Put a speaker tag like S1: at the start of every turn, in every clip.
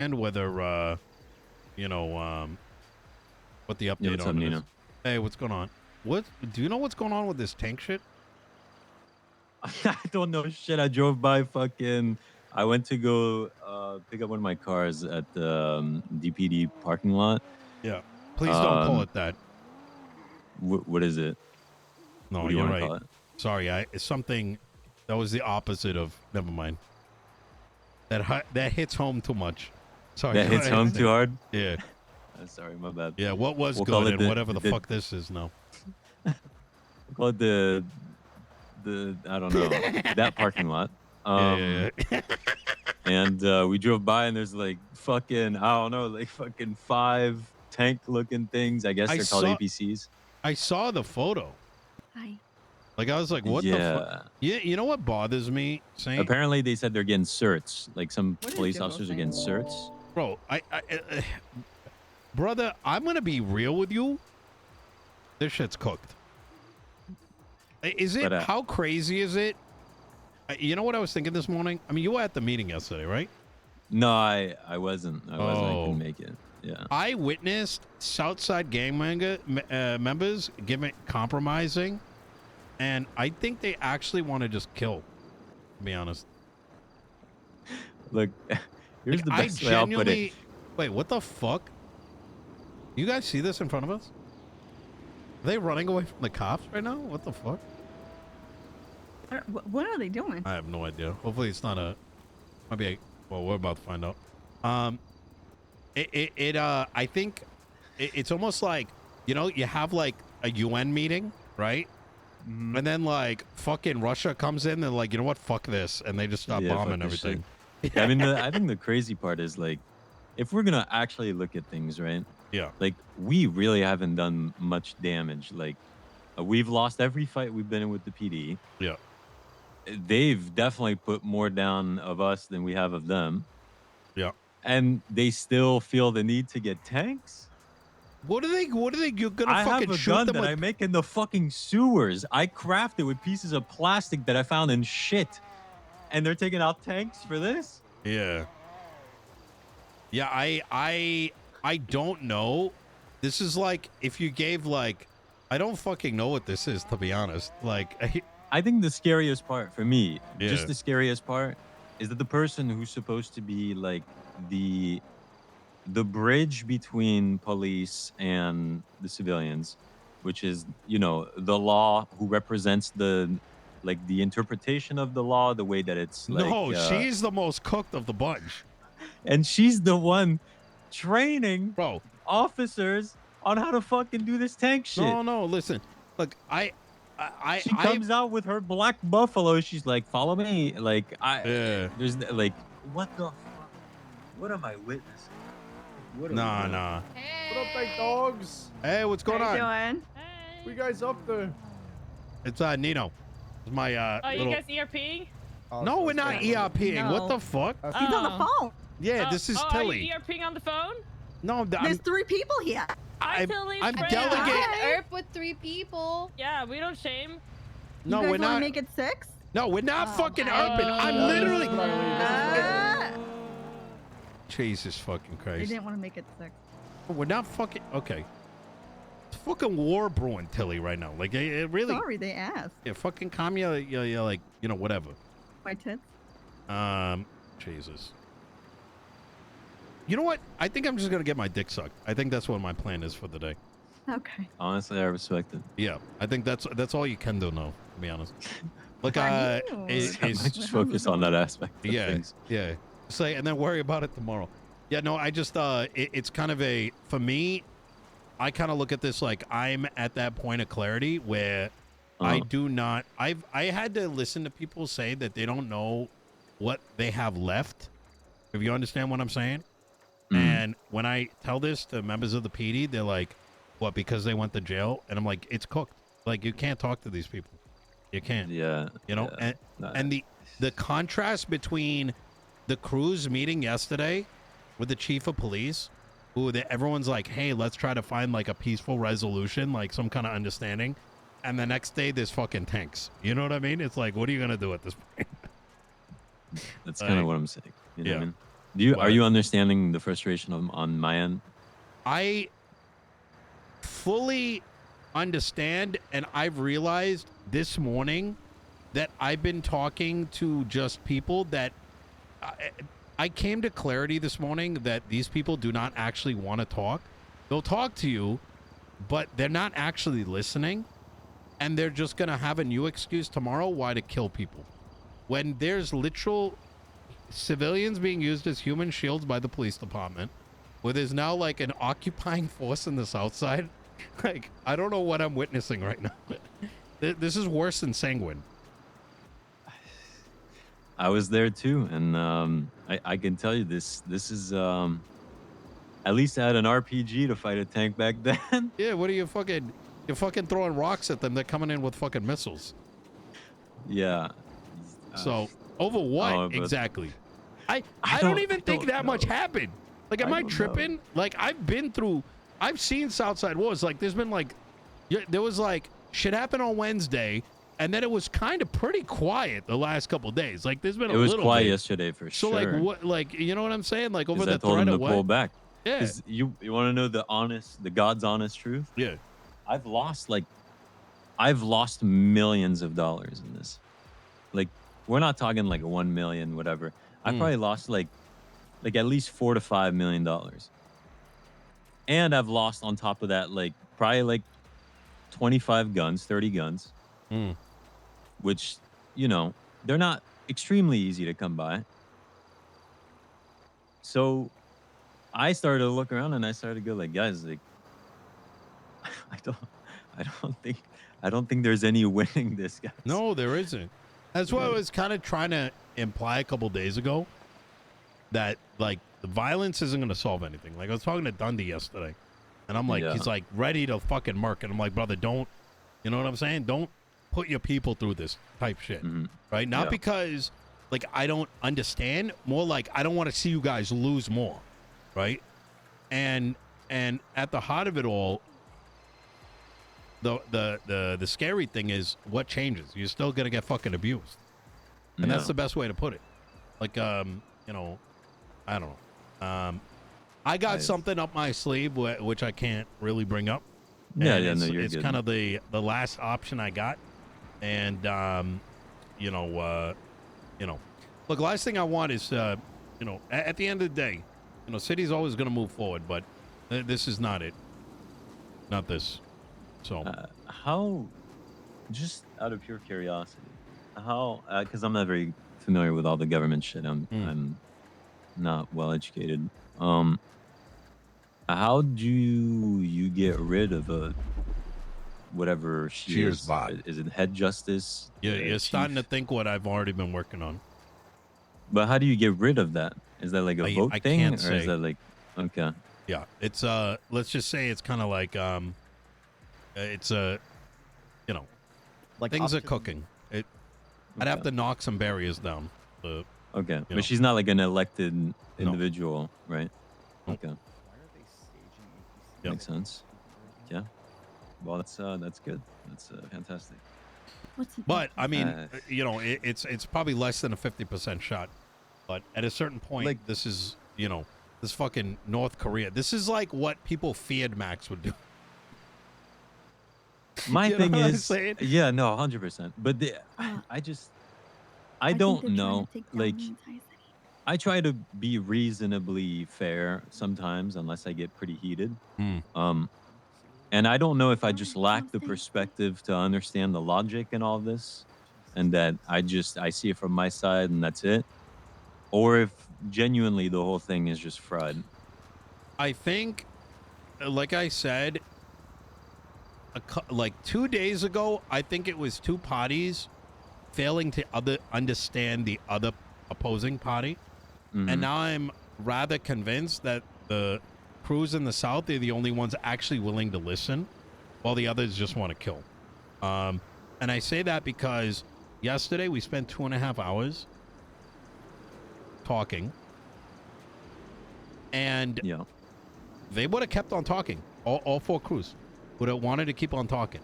S1: and whether you know what the update
S2: what's
S1: on
S2: up,
S1: it
S2: Nino?
S1: is. Hey, what's going on? What do you know what's going on with this tank shit?
S2: I don't know shit. I drove by I went to go pick up one of my cars at the DPD parking lot.
S1: Yeah. Please don't call it that.
S2: What is it?
S1: No,
S2: What do you
S1: you're
S2: want to
S1: right.
S2: call it?
S1: Sorry, it's something that was the opposite of. Never mind. That hits home too much. Sorry.
S2: That hits home too hard?
S1: Yeah.
S2: Sorry, my bad.
S1: Yeah, what was
S2: We'll call
S1: good
S2: it
S1: and whatever the fuck this is now.
S2: We'll call it the I don't know, that parking lot.
S1: Yeah.
S2: And we drove by and there's like fucking, I don't know, like fucking 5 tank looking things. I guess they're called APCs.
S1: I saw the photo.
S3: Hi.
S1: Like, I was like, what the fuck? Yeah, you know what bothers me, Saint?
S2: Apparently they said they're getting certs. Like some police officers are getting certs.
S1: Bro, brother, I'm going to be real with you. This shit's cooked. Is it, how crazy is it? You know what I was thinking this morning? I mean, you were at the meeting yesterday, right?
S2: No, I wasn't. I couldn't make it. Yeah.
S1: I witnessed Southside gang members compromising, and I think they actually want to just kill, to be honest.
S2: Look, here's the best way I'll put it.
S1: Wait, what the fuck? You guys see this in front of us? Are they running away from the cops right now? What the fuck?
S3: What are they doing?
S1: I have no idea. Hopefully it's not a... Might be a... Well, we're about to find out. I think it's almost like, you know, you have like a UN meeting, right? Mm-hmm. And then like fucking Russia comes in and like, you know what? Fuck this. And they just stop bombing everything.
S2: I mean, I think the crazy part is like, if we're going to actually look at things, right?
S1: Yeah.
S2: Like, we really haven't done much damage. Like, we've lost every fight we've been in with the PD.
S1: Yeah.
S2: They've definitely put more down of us than we have of them.
S1: Yeah.
S2: And they still feel the need to get tanks?
S1: What are they? You're gonna
S2: I
S1: fucking
S2: have a
S1: shoot
S2: gun
S1: them
S2: that
S1: with...
S2: I make in the fucking sewers. I crafted with pieces of plastic that I found in shit. And they're taking out tanks for this?
S1: Yeah. Yeah, I don't know. This is like, if you gave like... I don't fucking know what this is, to be honest. Like...
S2: I think the scariest part for me, just the scariest part, is that the person who's supposed to be like the bridge between police and the civilians, which is, you know, the law, who represents the interpretation of the law, the way that it's like...
S1: No, she's the most cooked of the bunch.
S2: And she's the one training officers on how to fucking do this tank shit.
S1: No, listen. Look,
S2: she comes out with her black buffalo. She's like, follow me. Like, there's like, what the fuck? What am I witnessing?
S1: Nah.
S4: Hey. What up, big dogs?
S1: Hey, what's going on?
S3: How you doing?
S4: Hey. What you guys up there?
S1: It's Nino. It's my
S5: you guys ERPing?
S1: No, we're not ERPing.
S3: No.
S1: What the fuck?
S3: He's on the phone.
S1: Yeah, this is Tilly.
S5: Are you ERPing on the phone?
S1: No,
S3: there's 3 people here.
S5: Hi, Tilly.
S1: I'm
S5: friend.
S1: delegating.
S6: ERP with 3 people.
S5: Yeah, we don't shame.
S1: No,
S3: you guys
S1: we're not.
S3: Make it 6?
S1: No, we're not fucking ERPing. I'm literally. Jesus fucking
S3: They
S1: Christ.
S3: didn't want to make it 6.
S1: We're not fucking. Okay. It's fucking war brewing, Tilly, right now. Like, it really.
S3: Sorry, they asked.
S1: Yeah, fucking calm you, like, you know, whatever.
S3: My tits?
S1: Jesus. You know what? I think I'm just gonna get my dick sucked. I think that's what my plan is for the day.
S3: Okay.
S2: Honestly, I respect it.
S1: Yeah, I think that's all you can do now, to be honest. Like,
S2: I might just focus on that aspect of things.
S1: Yeah. Say, and then worry about it tomorrow. Yeah, no, I just, it's kind of for me, I kind of look at this like I'm at that point of clarity where I do not, I had to listen to people say that they don't know what they have left, if you understand what I'm saying. And when I tell this to members of the PD, they're like, what, because they went to jail? And I'm like, it's cooked. Like, you can't talk to these people. You can't.
S2: Yeah.
S1: You know, and the contrast between the crew's meeting yesterday with the chief of police, who everyone's like, hey, let's try to find like a peaceful resolution, like some kind of understanding. And the next day there's fucking tanks. You know what I mean? It's like, what are you going to do at this point?
S2: That's kind of what I'm saying. You know what I mean? Are you understanding the frustration on my end?
S1: I fully understand, and I've realized this morning that I've been talking to just people that I came to clarity this morning that these people do not actually want to talk. They'll talk to you, but they're not actually listening, and they're just going to have a new excuse tomorrow why to kill people. When there's literal civilians being used as human shields by the police department, where there's now like an occupying force in the South Side. Like, I don't know what I'm witnessing right now. This is worse than Sanguine.
S2: I was there too, and I can tell you this is at least I had an RPG to fight a tank back then.
S1: Yeah, what are you fucking? You're fucking throwing rocks at them. They're coming in with fucking missiles.
S2: Yeah.
S1: So over what exactly? I don't even think that much happened. Like, am I tripping? Like, I've seen Southside Wars. Like, there's been like, there was like shit happened on Wednesday, and then it was kind of pretty quiet the last couple of days. Like, there's been a little.
S2: It was quiet
S1: bit.
S2: yesterday for
S1: so,
S2: sure.
S1: So like, what? Like, you know what I'm saying? Like over the
S2: told
S1: threat
S2: him
S1: of
S2: to
S1: what?
S2: pull back.
S1: Yeah.
S2: You want to know the God's honest truth?
S1: Yeah.
S2: I've lost millions of dollars in this. Like, we're not talking like 1 million, whatever. I probably lost like at least $4 to $5 million. And I've lost on top of that, like probably like 25 guns, 30 guns, which, you know, they're not extremely easy to come by. So I started to look around and I started to go like, guys, like, I don't think there's any winning this, guys.
S1: No, there isn't. That's what I was kind of trying to imply a couple days ago, that like the violence isn't going to solve anything. Like, I was talking to Dundee yesterday, and I'm like, he's like ready to fucking murk, and I'm like, brother, don't, you know what I'm saying? Don't put your people through this type shit, right? Not because like I don't understand, more like I don't want to see you guys lose more, right? And at the heart of it all, the scary thing is what changes. You're still gonna get fucking abused, and that's the best way to put it. Like, you know, I don't know. I got something up my sleeve which I can't really bring up.
S2: Yeah,
S1: and
S2: no, you're
S1: it's
S2: good.
S1: kind of the last option I got, and you know, look, last thing I want is you know, at the end of the day, you know, city's always gonna move forward, but this is not it. Not this. So
S2: how, just out of pure curiosity, how, because I'm not very familiar with all the government shit. I'm not well educated. How do you get rid of a whatever she is? Is it head justice?
S1: Yeah, you're starting to think what I've already been working on.
S2: But how do you get rid of that? Is that like a vote thing,
S1: can't
S2: or
S1: say.
S2: is that like okay?
S1: Yeah, it's let's just say it's kind of like it's you know,
S7: Like
S1: things are cooking. I'd have to knock some barriers down.
S2: Okay,
S1: know.
S2: but she's not like an elected individual, right? Okay, makes sense. Yeah, well, that's good. That's fantastic.
S1: But I mean, you know, it's probably less than a 50% shot. But at a certain point,
S2: Like-
S1: this is, you know, this fucking North Korea. This is like what people feared Max would do.
S2: My
S1: You know
S2: thing
S1: what I'm
S2: is,
S1: saying?
S2: yeah, no, 100%. But I don't know. Like, I try to be reasonably fair sometimes, unless I get pretty heated. And I don't know if I just lack the perspective to understand the logic in all this, and that I see it from my side and that's it, or if genuinely the whole thing is just fraud.
S1: I think, like I said, like 2 days ago, I think it was two parties failing to understand the other opposing party. And now I'm rather convinced that the crews in the South are the only ones actually willing to listen, while the others just want to kill. And I say that because yesterday we spent 2.5 hours talking, and they would have kept on talking. All four crews would have wanted to keep on talking.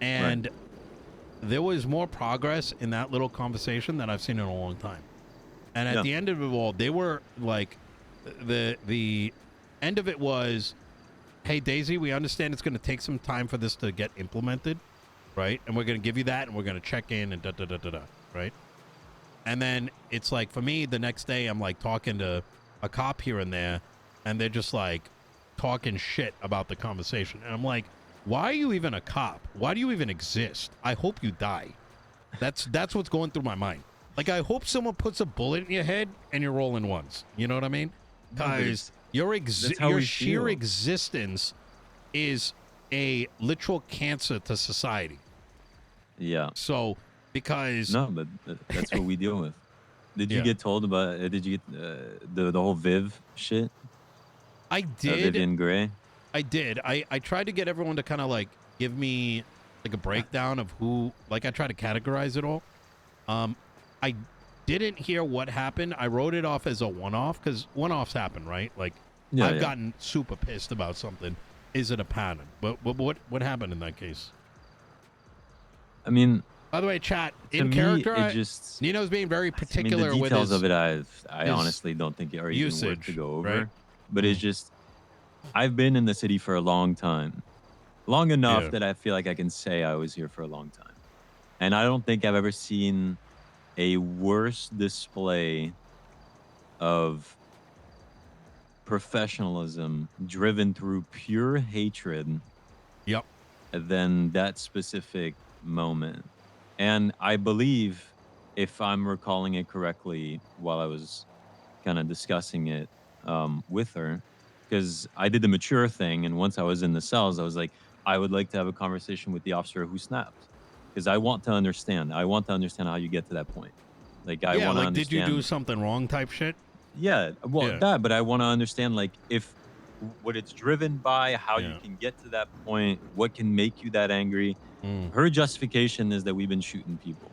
S1: And there was more progress in that little conversation than I've seen in a long time. And at
S2: Yeah.
S1: the end of it all, they were like, the end of it was, hey, Daisy, we understand it's going to take some time for this to get implemented, right? And we're going to give you that, and we're going to check in and da-da-da-da-da, right? And then it's like, for me, the next day, I'm like talking to a cop here and there, and they're just like talking shit about the conversation. And I'm like, why are you even a cop? Why do you even exist? I hope you die. That's what's going through my mind. Like, I hope someone puts a bullet in your head and you're rolling ones. You know what I mean? Because
S2: that's how
S1: your
S2: we
S1: sheer
S2: feel.
S1: existence is a literal cancer to society.
S2: Yeah.
S1: So, because
S2: No, but that's what we deal with. Did you
S1: Yeah.
S2: get told about? Did you get the whole Viv shit?
S1: I did,
S2: Vivian Gray.
S1: I did. I tried to get everyone to kind of like give me like a breakdown of who. Like, I tried to categorize it all. I didn't hear what happened. I wrote it off as a one-off because one-offs happen, right? Like,
S2: Yeah,
S1: I've
S2: yeah.
S1: gotten super pissed about something. Is it a pattern? But what happened in that case?
S2: I mean,
S1: By the way, chat,
S2: to
S1: in
S2: me,
S1: character,
S2: it just.
S1: Nino's being very
S2: I mean,
S1: particular
S2: the
S1: with
S2: details
S1: his
S2: of it, I
S1: his
S2: honestly don't think are even worth to
S1: usage,
S2: go over.
S1: right?
S2: But it's just, I've been in the city for a long time, long enough
S1: Yeah.
S2: that I feel like I can say I was here for a long time, and I don't think I've ever seen a worse display of professionalism driven through pure hatred
S1: Yep.
S2: than that specific moment. And I believe, if I'm recalling it correctly, while I was kind of discussing it with her, because I did the mature thing, and once I was in the cells, I was like, I would like to have a conversation with the officer who snapped, because I want to understand. I want to understand how you get to that point. Like, I
S1: Yeah,
S2: want to
S1: like, did you
S2: understand.
S1: do something wrong type shit?
S2: Yeah, well,
S1: Yeah.
S2: that, but I want to understand, like, if what it's driven by, how you
S1: Yeah.
S2: can get to that point, what can make you that angry.
S1: Mm.
S2: Her justification is that we've been shooting people,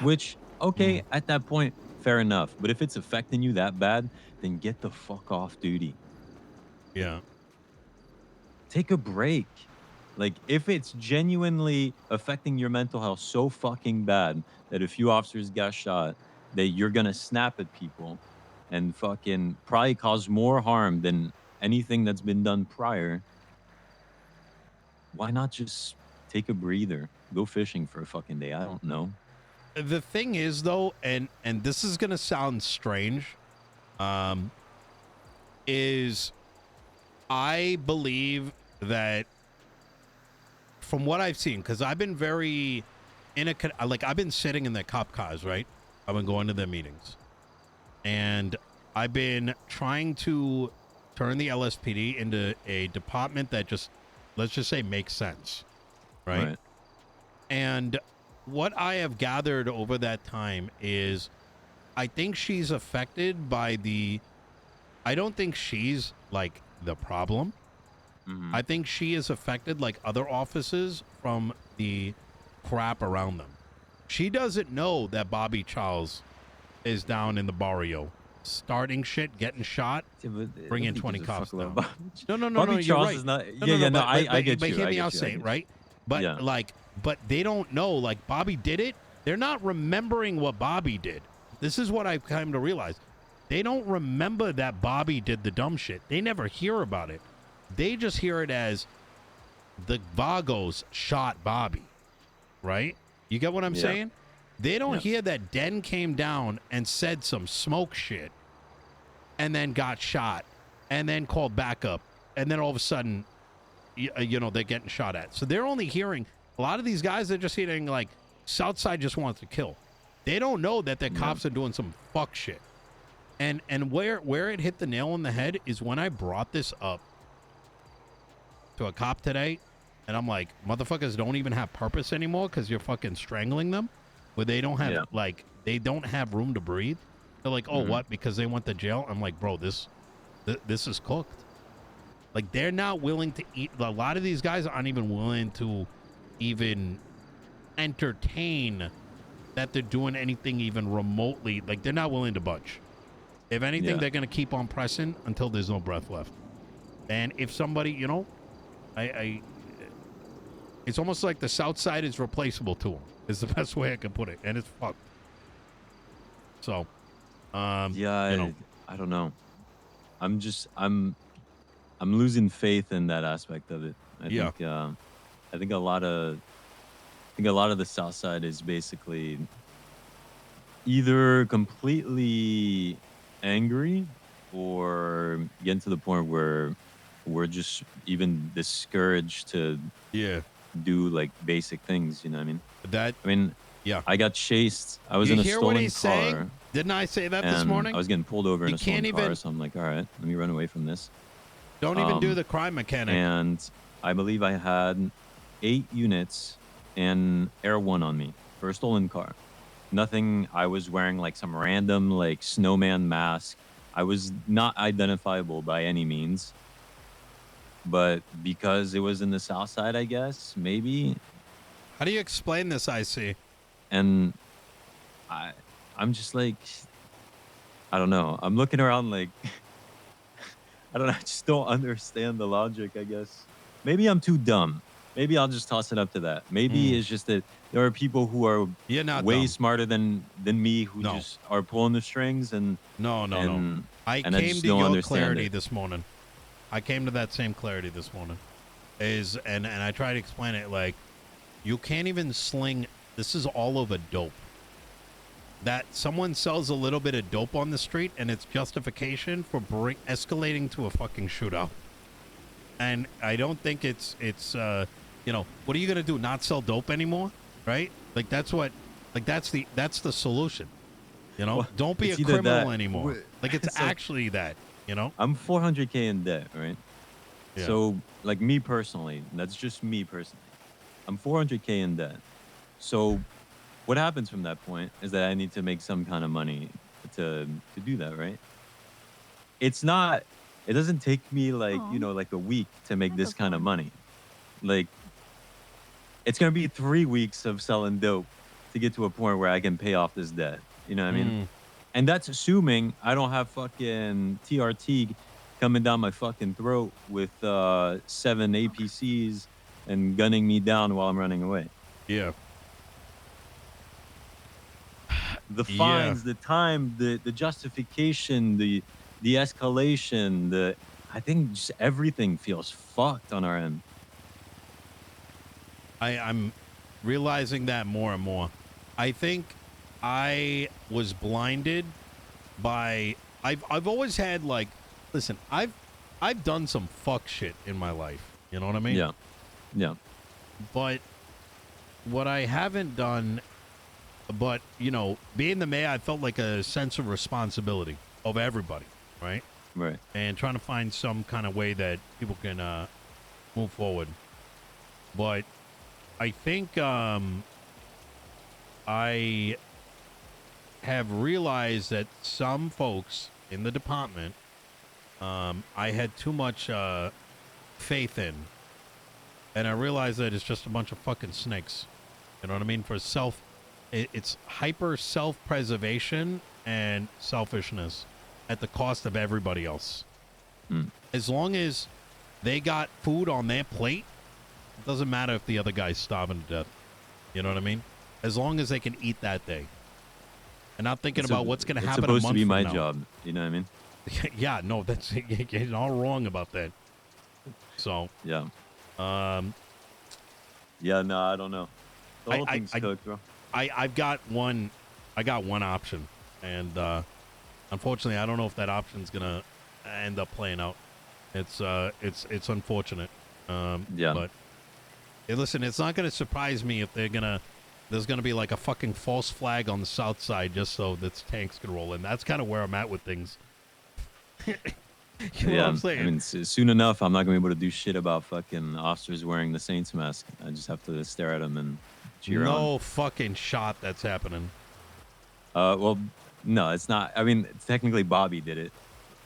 S2: which, okay, at that point, fair enough. But if it's affecting you that bad, then get the fuck off duty.
S1: Yeah.
S2: Take a break. Like, if it's genuinely affecting your mental health so fucking bad that a few officers got shot, that you're gonna snap at people and fucking probably cause more harm than anything that's been done prior, why not just take a breather? Go fishing for a fucking day. I don't know.
S1: The thing is, though, and this is gonna sound strange, is I believe that from what I've seen, because I've been very I've been sitting in the cop cars, right? I've been going to their meetings, and I've been trying to turn the LSPD into a department that just, let's just say, makes sense, right? And what I have gathered over that time is, I think she's affected by I don't think she's like the problem.
S2: Mhm.
S1: I think she is affected like other officers from the crap around them. She doesn't know that Bobby Charles is down in the barrio, starting shit, getting shot,
S2: Yeah, but
S1: bringing
S2: nobody
S1: 20
S2: gives a fuck
S1: cops
S2: about
S1: down.
S2: Bobby.
S1: No,
S2: Bobby
S1: you're
S2: Charles
S1: right.
S2: is not.
S1: No,
S2: Yeah,
S1: but
S2: I get
S1: but
S2: you.
S1: hear
S2: I
S1: me
S2: get
S1: out
S2: you, I
S1: say
S2: get
S1: it,
S2: you.
S1: right? But
S2: Yeah.
S1: but they don't know, like, Bobby did it. They're not remembering what Bobby did. This is what I've come to realize. They don't remember that Bobby did the dumb shit. They never hear about it. They just hear it as the Vagos shot Bobby, right? You get what I'm
S2: Yeah.
S1: saying? They don't
S2: Yeah.
S1: hear that Den came down and said some smoke shit and then got shot and then called backup, and then all of a sudden, you know, they're getting shot at. So they're only hearing, a lot of these guys are just hearing like, Southside just wants to kill. They don't know that their cops are doing some fuck shit. And where it hit the nail on the head is when I brought this up to a cop today, and I'm like, motherfuckers don't even have purpose anymore because you're fucking strangling them, where they don't have like, they don't have room to breathe. They're like, oh, what? Because they went to jail? I'm like, bro, this is cooked. Like, they're not willing to eat. A lot of these guys aren't even willing to even entertain that they're doing anything even remotely. Like, they're not willing to budge. If anything, they're going to keep on pressing until there's no breath left. And if somebody, you know, it's almost like the South Side is replaceable to them, is the best way I can put it. And it's fucked. So,
S2: Yeah,
S1: you know,
S2: I don't know. I'm losing faith in that aspect of it.
S1: yeah,
S2: I think a lot of I think a lot of the South Side is basically either completely angry or getting to the point where we're just even discouraged to
S1: yeah.
S2: do like basic things. You know what I mean?
S1: That,
S2: I mean,
S1: yeah.
S2: I got chased. I was
S1: You
S2: in a
S1: hear what
S2: stolen
S1: he's saying?
S2: car,
S1: Didn't I say that this
S2: and I
S1: morning?
S2: was getting pulled over in
S1: You
S2: a stolen
S1: can't
S2: car.
S1: even,
S2: So I'm like, all right, let me run away from this.
S1: don't even do
S2: Um,
S1: the crime mechanic.
S2: and I believe I had 8 units and Air One on me for a stolen car. Nothing. I was wearing like some random like snowman mask. I was not identifiable by any means, but because it was in the South Side, I guess maybe.
S1: How do you explain this, I see?
S2: And I, I'm just like, I don't know. I'm looking around like, I don't know. I just don't understand the logic, I guess. Maybe I'm too dumb. Maybe I'll just toss it up to that. Maybe
S1: Mm.
S2: it's just that there are people who are
S1: You're not
S2: way
S1: dumb.
S2: smarter than me who
S1: No.
S2: just are pulling the strings and
S1: No.
S2: and
S1: I
S2: and I
S1: came
S2: just
S1: to
S2: don't
S1: your
S2: understand
S1: clarity
S2: it.
S1: this morning. I came to that same clarity this morning. And I try to explain it like, you can't even sling. This is all over dope. That someone sells a little bit of dope on the street and it's justification for escalating to a fucking shootout. And I don't think it's what are you gonna do? Not sell dope anymore, right? Like that's the solution.
S2: Well,
S1: Don't be a
S2: it's either
S1: criminal
S2: that.
S1: anymore. Like it's
S2: So
S1: actually that.
S2: I'm 400K in debt, right?
S1: Yeah.
S2: So like me personally, that's just me personally. I'm 400K in debt. So what happens from that point is that I need to make some kind of money to do that, right? It's not. It doesn't take me like
S3: Aw,
S2: like a week to make
S3: that
S2: this
S3: goes
S2: kind of
S3: fun.
S2: money. Like it's gonna be 3 weeks of selling dope to get to a point where I can pay off this debt. You know what I mean?
S1: Mm,
S2: And that's assuming I don't have fucking TRT coming down my fucking throat with 7
S3: Okay.
S2: APCs and gunning me down while I'm running away.
S1: yeah.
S2: The
S1: Yeah.
S2: fines, the time, the justification, the escalation, I think just everything feels fucked on our end.
S1: I'm realizing that more and more. I think I was blinded by I've always had like, listen, I've done some fuck shit in my life. You know what I mean?
S2: Yeah. Yeah.
S1: But what I haven't done, but being the mayor, I felt like a sense of responsibility of everybody, right?
S2: Right.
S1: And trying to find some kind of way that people can move forward. But I think I have realized that some folks in the department I had too much faith in. And I realized that it's just a bunch of fucking snakes. You know what I mean? For it's hyper self-preservation and selfishness at the cost of everybody else.
S2: Mm.
S1: As long as they got food on their plate, it doesn't matter if the other guy's starving to death. You know what I mean? As long as they can eat that day. And not thinking about what's going to happen a month
S2: It's supposed to be
S1: from
S2: my
S1: now.
S2: job. You know what I mean?
S1: Yeah, no, that's you're all wrong about that. So,
S2: Yeah.
S1: um,
S2: Yeah. No, I don't know. The
S1: I-
S2: whole
S1: I-
S2: thing's
S1: I-
S2: cooked, bro.
S1: I got one option, and unfortunately, I don't know if that option's gonna end up playing out. It's unfortunate.
S2: Yeah.
S1: But hey, listen, it's not gonna surprise me if there's gonna be like a fucking false flag on the south side just so that tanks can roll in. That's kind of where I'm at with things. You know what I'm saying?
S2: I mean, soon enough, I'm not gonna be able to do shit about fucking officers wearing the Saints mask. I just have to stare at them and cheer on.
S1: No fucking shot that's happening.
S2: Well, no, it's not. I mean, technically Bobby did it,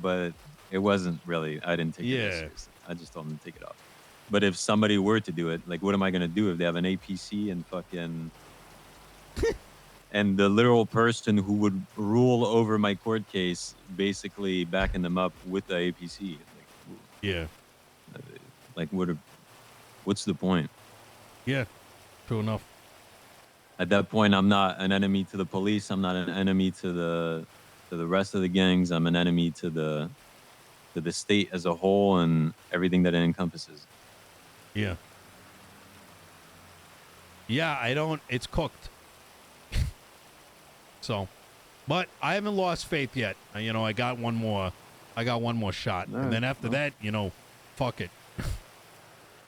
S2: but it wasn't really. I didn't take it that seriously. I just told him to take it off. But if somebody were to do it, like, what am I gonna do if they have an APC and fucking and the literal person who would rule over my court case basically backing them up with the APC?
S1: Yeah.
S2: Like, what's the point?
S1: Yeah. True enough.
S2: At that point, I'm not an enemy to the police. I'm not an enemy to the rest of the gangs. I'm an enemy to the state as a whole and everything that it encompasses.
S1: Yeah. Yeah, I don't. It's cooked. So, but I haven't lost faith yet. You know, I got one more. I got one more shot,
S7: All
S1: and then
S7: right,
S1: after
S7: well.
S1: that, you know, fuck it.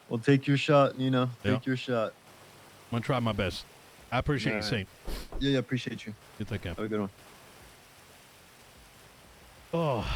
S7: Well, take your shot, Nino.
S1: Yeah.
S7: Take your shot.
S1: I'm gonna try my best. I appreciate you,
S7: All right.
S1: Saint.
S7: Yeah, appreciate you.
S1: You take care.
S7: Have a good one.
S1: Oh,